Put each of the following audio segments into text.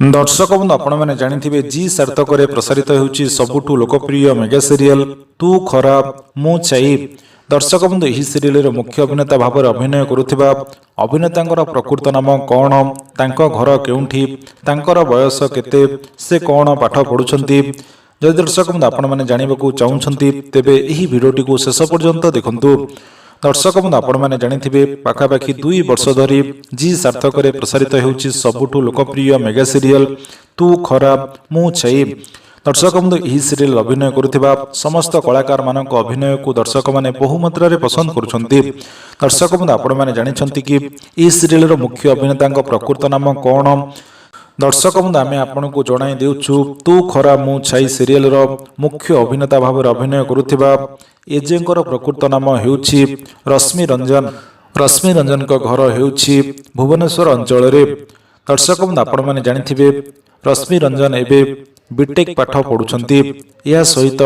दर्शक बंधु आपण मैंने जानी जी सार्थक प्रसारित होउची सबुठु लोकप्रिय मेगा सीरियल तू खराब मु चाई। दर्शक बंधु यही सीरियल मुख्य अभिनेता भाव में अभिनय करुवा अभिनेता प्रकृत नाम कौन, तांको घर केउंठी, तांकर बयस केते, से कौन पाठ पढ़ुछंती। जदि दर्शक बंधु आपण मैंने जानवाक चाहूँगी तेबे यही भिडियोटी को शेष पर्यंत देखंतु। दर्शक बंधु आपण मैंने जानी पाखापाखि 2 वर्ष धरी जी सार्थक प्रसारित होउची सबुठु लोकप्रिय मेगा सीरियल तू खराब मु छई। दर्शक बंधु यही सीरियल अभिनय करुवा समस्त कलाकार मानक अभिनय को दर्शक माने बहु मात्रा रे पसंद करुछंती। दर्शक बंधु आपण मैंने जानिछंती कि ई सीरियल रो मुख्य अभिनेता प्रकृत नाम कौन। दर्शक बंधु आमे आपन को जणाई देउछु तू खराब मु छाई सीरियल रो मुख्य अभिनेता भाव में अभिनय करुवा एजेंकर प्रकृत नाम हेउछि रश्मि रंजन। रश्मि रंजन को घर हेउछि भुवनेश्वर अंचल रे। दर्शक बंधु आपण माने जानिथिबे रश्मि रंजन एबे बीटेक पाठ पढुछंती। या सहित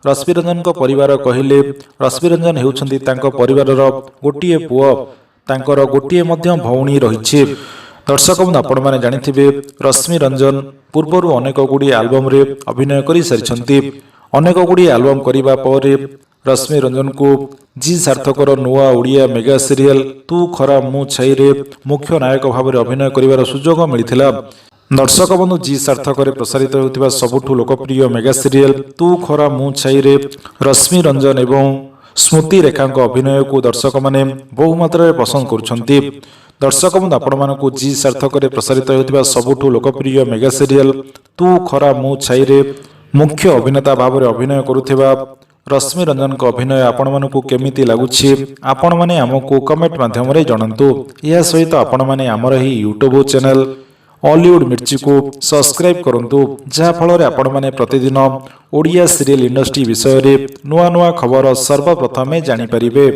रश्मि रंजन को परिवार कहिले रश्मि रंजन हेउछंती तांको परिवार रो गोटिए पुओ, तांकर गोटिए मध्य भौणी रहिछि। दर्शक बंधु आपण माने जानिथिबे रश्मि रंजन पूर्वरु अनेक गुडी एल्बम रे अभिनय करि सारिछंती। अनेक गुडी एल्बम करिबा परे रश्मि रंजन को जी सार्थकर नुआ ओडिया मेगा सीरियल तू खराब मु छाई रे मुख्य नायक भाव में अभिनय करिवार सुजोग मिलिथिला। दर्शक बंधु जी सार्थक प्रसारित होउथिबा सबुठु लोकप्रिय मेगा सीरियल तू खराब मु छाई रे रश्मि रंजन एवं स्मृति रेखा अभिनय को दर्शक माने बहु मात्रा पसंद करुछंती। दर्शक बंधु आपण मानकु जी सार्थक प्रसारित होउथिबा सबुठु लोकप्रिय मेगा सीरियल तू खराब मु छाई रे मुख्य अभिनेता भाव में अभिनय करुथिबा रश्मि रंजन को अभिनय आपण मानकु केमिति लागुछि आपण माने हमकु कमेंट माध्यम रे जणांतु। या सहित आपण माने हमर ही यूट्यूब चैनल हॉलीवुड मिर्ची को सब्सक्राइब करंतु, जहा फल रे आपण माने प्रतिदिन ओडिया सीरियल इंडस्ट्री विषय रे नुआ नुआ खबर सर्वप्रथमे जानि परिबे।